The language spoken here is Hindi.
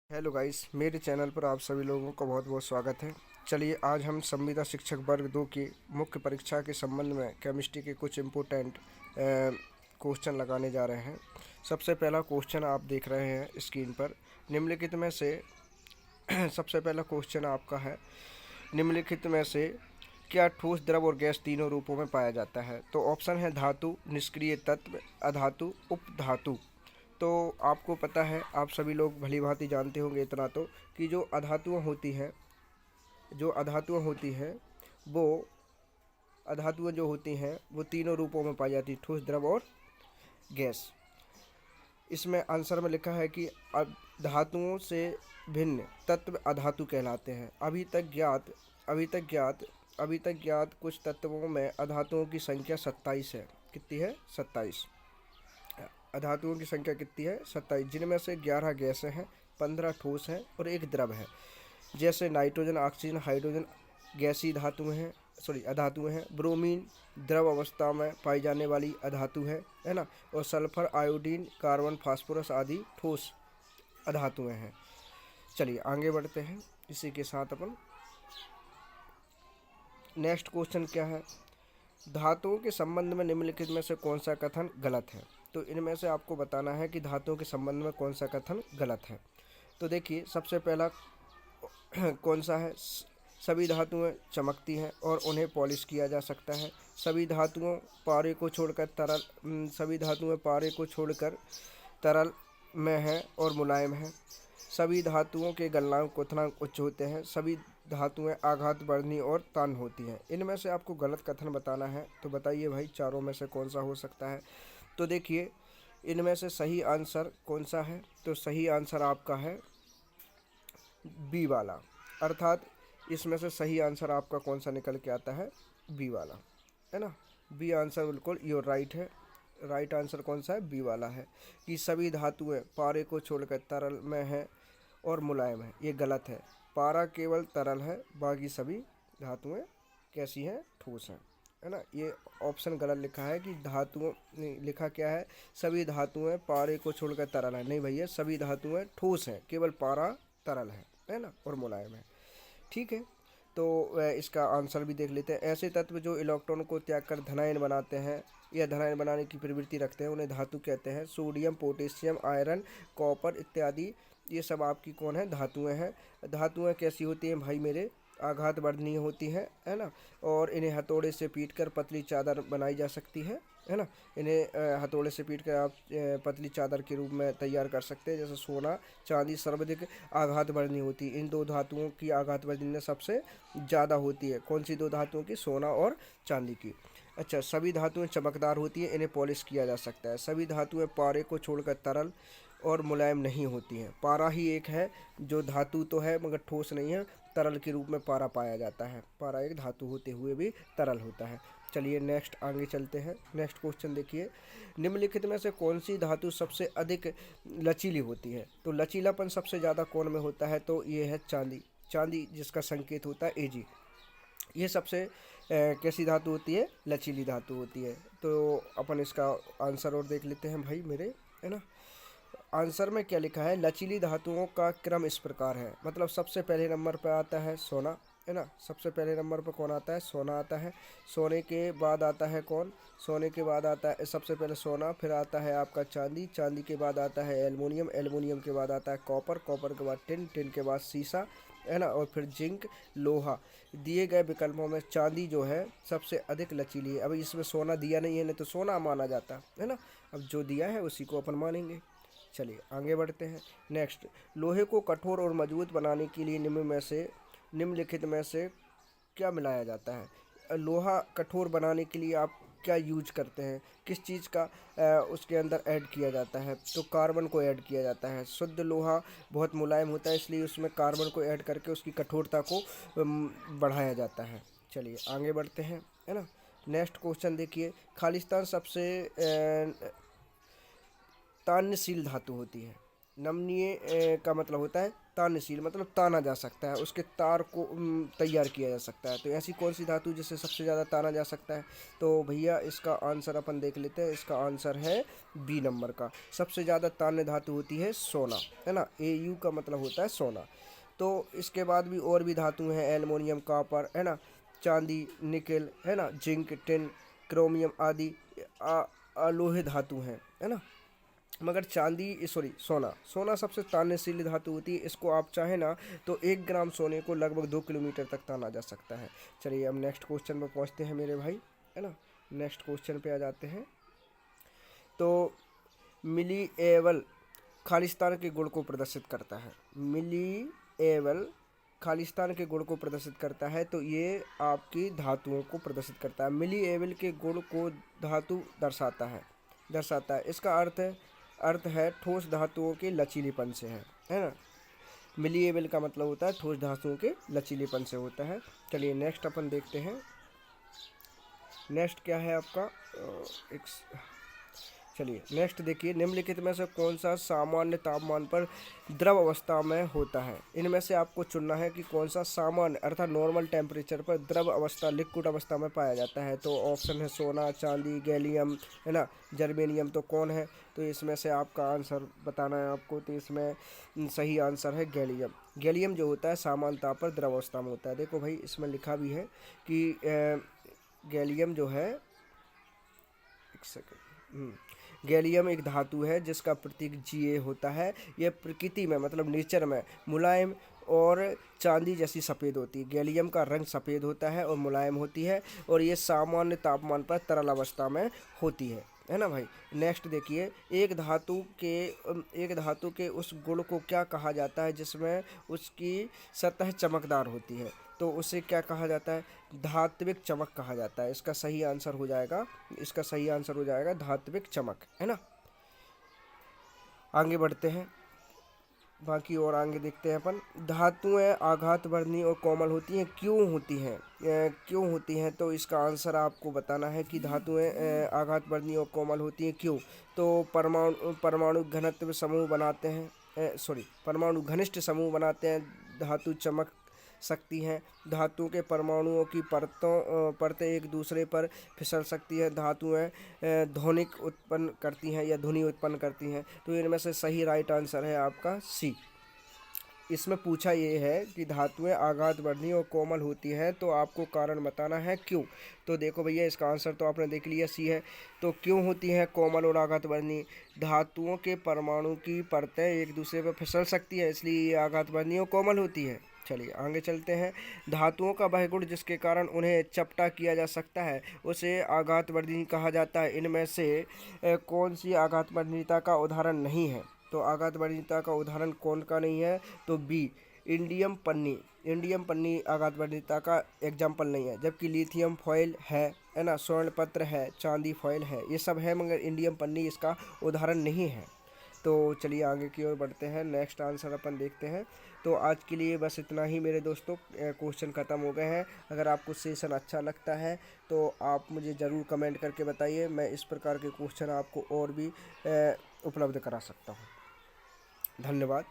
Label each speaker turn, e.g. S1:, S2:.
S1: हेलो गाइस, मेरे चैनल पर आप सभी लोगों का बहुत बहुत स्वागत है। चलिए आज हम संविदा शिक्षक वर्ग 2 की मुख्य परीक्षा के संबंध में केमिस्ट्री के कुछ इम्पोर्टेंट क्वेश्चन लगाने जा रहे हैं। सबसे पहला क्वेश्चन आप देख रहे हैं स्क्रीन पर। निम्नलिखित में से सबसे पहला क्वेश्चन आपका है, निम्नलिखित में से क्या ठोस, द्रव और गैस तीनों रूपों में पाया जाता है? तो ऑप्शन है धातु, निष्क्रिय तत्व, अधातु, उपधातु। तो आपको पता है, आप सभी लोग भली भांति जानते होंगे इतना तो, कि जो अधातुएं होती हैं वो अधातुएं जो होती हैं वो तीनों रूपों में पाई जाती है, ठोस, द्रव और गैस। इसमें आंसर में लिखा है कि धातुओं से भिन्न तत्व अधातु कहलाते हैं। अभी तक ज्ञात कुछ तत्वों में अधातुओं की संख्या 27 है। कितनी है? 27। अधातुओं की संख्या कितनी है? 27, जिनमें से 11 गैसें हैं, 15 ठोस हैं और एक द्रव है। जैसे नाइट्रोजन, ऑक्सीजन, हाइड्रोजन गैसीय अधातुएं हैं। ब्रोमीन द्रव अवस्था में पाई जाने वाली अधातु है ना। और सल्फर, आयोडीन, कार्बन, फास्फोरस आदि ठोस अधातुएं हैं। चलिए आगे बढ़ते हैं। इसी के साथ अपन नेक्स्ट क्वेश्चन क्या है, धातुओं के संबंध में निम्नलिखित में से कौन सा कथन गलत है? तो इनमें से आपको बताना है कि धातुओं के संबंध में कौन सा कथन गलत है। तो देखिए, सबसे पहला कौन सा है, सभी धातुएं चमकती हैं और उन्हें पॉलिश किया जा सकता है। सभी धातुएं पारे को छोड़कर तरल में हैं और मुलायम हैं। सभी धातुओं के गलनांक क्वथनांक उच्च होते हैं। सभी धातुएं आघात वर्धनी और तान होती हैं। इनमें से आपको गलत कथन बताना है। तो बताइए भाई, चारों में से कौन सा हो सकता है? तो देखिए, इनमें से सही आंसर कौन सा है? तो सही आंसर आपका है बी वाला। अर्थात इसमें से सही आंसर आपका कौन सा निकल के आता है? बी वाला, है ना। बी आंसर बिल्कुल योर राइट है। राइट आंसर कौन सा है? बी वाला है कि सभी धातुएं पारे को छोड़कर तरल में हैं और मुलायम है। ये गलत है। पारा केवल तरल है, बाकी सभी धातुएं कैसी हैं? ठोस हैं, है ना। ये ऑप्शन गलत लिखा है कि धातुओं नहीं, लिखा क्या है, सभी धातुएं पारे को छोड़कर तरल है। नहीं भैया, सभी धातुएं ठोस हैं, केवल पारा तरल है ना, और मुलायम है। ठीक है, तो इसका आंसर भी देख लेते हैं। ऐसे तत्व जो इलेक्ट्रॉन को त्याग कर धनायन बनाते हैं या धनायन बनाने की प्रवृत्ति रखते हैं, उन्हें धातु कहते हैं। सोडियम, पोटेशियम, आयरन, कॉपर इत्यादि ये सब आपकी कौन है? धातुएं हैं। धातुएं कैसी होती हैं भाई मेरे? आघात वर्धनीय होती हैं, है ना। और इन्हें हथौड़े से पीटकर पतली चादर बनाई जा सकती है ना। इन्हें हथौड़े से पीटकर आप पतली चादर के रूप में तैयार कर सकते हैं। जैसे सोना, चांदी सर्वाधिक आघात वर्धनीय होती है। इन दो धातुओं की आघात वर्धनीय सबसे ज़्यादा होती है। कौन सी दो धातुओं की? सोना और चांदी की। अच्छा, सभी धातुएं चमकदार होती हैं, इन्हें पॉलिश किया जा सकता है। सभी धातुएं पारे को छोड़कर तरल और मुलायम नहीं होती हैं। पारा ही एक है जो धातु तो है मगर ठोस नहीं है, तरल के रूप में पारा पाया जाता है। पारा एक धातु होते हुए भी तरल होता है। चलिए नेक्स्ट आगे चलते हैं। नेक्स्ट क्वेश्चन देखिए, निम्नलिखित में से कौन सी धातु सबसे अधिक लचीली होती है? तो लचीलापन सबसे ज़्यादा कौन में होता है? तो ये है चांदी। चांदी जिसका संकेत होता है एजी। ये सबसे कैसी धातु होती है? लचीली धातु होती है। तो अपन इसका आंसर और देख लेते हैं भाई मेरे, है ना। आंसर में क्या लिखा है? लचीली धातुओं का क्रम इस प्रकार है। मतलब सबसे पहले नंबर पर आता है सोना, है ना। सबसे पहले नंबर पर कौन आता है? सोना आता है। सोने के बाद आता है कौन? सोने के बाद आता है सबसे पहले सोना, फिर आता है आपका चांदी, चांदी के बाद आता है एल्युमिनियम, एल्युमिनियम के बाद आता है कॉपर, कॉपर के बाद टिन, टिन के बाद सीसा, है ना, और फिर जिंक, लोहा। दिए गए विकल्पों में चांदी जो है सबसे अधिक लचीली है। अब इसमें सोना दिया नहीं है, नहीं तो सोना माना जाता है ना। अब जो दिया है उसी को अपन मानेंगे। चलिए आगे बढ़ते हैं। नेक्स्ट, लोहे को कठोर और मजबूत बनाने के लिए निम्नलिखित में से क्या मिलाया जाता है? लोहा कठोर बनाने के लिए आप क्या यूज करते हैं? किस चीज़ का उसके अंदर ऐड किया जाता है? तो कार्बन को ऐड किया जाता है। शुद्ध लोहा बहुत मुलायम होता है, इसलिए उसमें कार्बन को ऐड करके उसकी कठोरता को बढ़ाया जाता है। चलिए आगे बढ़ते हैं, है ना। नेक्स्ट क्वेश्चन देखिए, खालिस्तान सबसे तान्यशील धातु होती है। नमनीय का मतलब होता है तानशील, मतलब ताना जा सकता है, उसके तार को तैयार किया जा सकता है। तो ऐसी कौन सी धातु जिससे सबसे ज़्यादा ताना जा सकता है? तो भैया इसका आंसर अपन देख लेते हैं। इसका आंसर है बी नंबर का। सबसे ज़्यादा तान्य धातु होती है सोना, है ना। Au का मतलब होता है सोना। तो इसके बाद भी और भी धातु हैं, एल्युमिनियम, कॉपर, है ना, चांदी, निकेल, है ना, जिंक, टिन, क्रोमियम आदि अलोहे धातु हैं, है ना। मगर चांदी सॉरी सोना, सोना सबसे तानशील धातु होती है। इसको आप चाहें ना तो 1 ग्राम सोने को लगभग 2 किलोमीटर तक ताना जा सकता है। चलिए अब नेक्स्ट क्वेश्चन पर पहुंचते हैं मेरे भाई, है ना। नेक्स्ट क्वेश्चन पे आ जाते हैं। तो मिलीएबल खालिस्तान के गुण को प्रदर्शित करता है। मिलीएबल खालिस्तान के गुण को प्रदर्शित करता है, तो ये आपकी धातुओं को प्रदर्शित करता है। मिलीएबल के गुण को धातु दर्शाता है। इसका अर्थ है ठोस धातुओं के लचीलेपन से है ना। मिलीएबल का मतलब होता है ठोस धातुओं के लचीलेपन से होता है। चलिए नेक्स्ट अपन देखते हैं। नेक्स्ट क्या है आपका चलिए नेक्स्ट देखिए, निम्नलिखित में से कौन सा सामान्य तापमान पर द्रव अवस्था में होता है? इनमें से आपको चुनना है कि कौन सा सामान्य अर्थात नॉर्मल टेम्परेचर पर द्रव अवस्था लिक्विड अवस्था में पाया जाता है। तो ऑप्शन है सोना, चांदी, गैलियम, है ना, जर्मेनियम। तो कौन है? तो इसमें से आपका आंसर बताना है आपको। तो इसमें सही आंसर है गैलियम। गैलियम जो होता है सामान्य ताप पर द्रव अवस्था में होता है। देखो भाई इसमें लिखा भी है कि गैलियम जो है, एक सेकेंड, गैलियम एक धातु है जिसका प्रतीक Ga होता है। यह प्रकृति में मतलब नेचर में मुलायम और चांदी जैसी सफ़ेद होती है। गैलियम का रंग सफ़ेद होता है और मुलायम होती है, और ये सामान्य तापमान पर तरल अवस्था में होती है ना भाई। नेक्स्ट देखिए, एक धातु के उस गुण को क्या कहा जाता है जिसमें उसकी सतह चमकदार होती है? तो उसे क्या कहा जाता है? धात्विक चमक कहा जाता है। इसका सही आंसर हो जाएगा धात्विक चमक, है ना। आगे बढ़ते हैं, बाकी और आगे देखते हैं अपन। धातुएं आघातवर्णी और कोमल होती हैं, क्यों होती हैं? तो इसका आंसर आपको बताना है कि धातुएं आघातवर्णी और कोमल होती हैं क्यों। तो परमाणु घनत्व समूह बनाते हैं, परमाणु घनिष्ठ समूह बनाते हैं, धातु चमक सकती हैं, धातुओं के परमाणुओं की परतें एक दूसरे पर फिसल सकती हैं, धातुएं ध्वनिक उत्पन्न करती हैं या ध्वनि उत्पन्न करती हैं। तो इनमें से सही राइट आंसर है आपका सी। इसमें पूछा ये है कि धातुएं आघातवर्णी और कोमल होती हैं, तो आपको कारण बताना है क्यों। तो देखो भैया इसका आंसर तो आपने देख लिया, सी है। तो क्यों होती हैं कोमल और आघातवर्णी? धातुओं के परमाणु की परतें एक दूसरे पर फिसल सकती है, इसलिए ये आघातवर्णी और कोमल होती है। चलिए आगे चलते हैं। धातुओं का वह गुण जिसके कारण उन्हें चपटा किया जा सकता है उसे आघातवर्णी कहा जाता है। इनमें से कौन सी आघातवर्णीयता का उदाहरण नहीं है? तो आघातवर्णीयता का उदाहरण कौन का नहीं है? तो बी, इंडियम पन्नी आघातवर्णीयता का एग्जाम्पल नहीं है, जबकि लिथियम फॉयल है ना, स्वर्ण पत्र है, चांदी फॉयल है, ये सब है, मगर इंडियम पन्नी इसका उदाहरण नहीं है। तो चलिए आगे की ओर बढ़ते हैं, नेक्स्ट आंसर अपन देखते हैं। तो आज के लिए बस इतना ही मेरे दोस्तों, क्वेश्चन ख़त्म हो गए हैं। अगर आपको सेशन अच्छा लगता है तो आप मुझे ज़रूर कमेंट करके बताइए, मैं इस प्रकार के क्वेश्चन आपको और भी उपलब्ध करा सकता हूँ। धन्यवाद।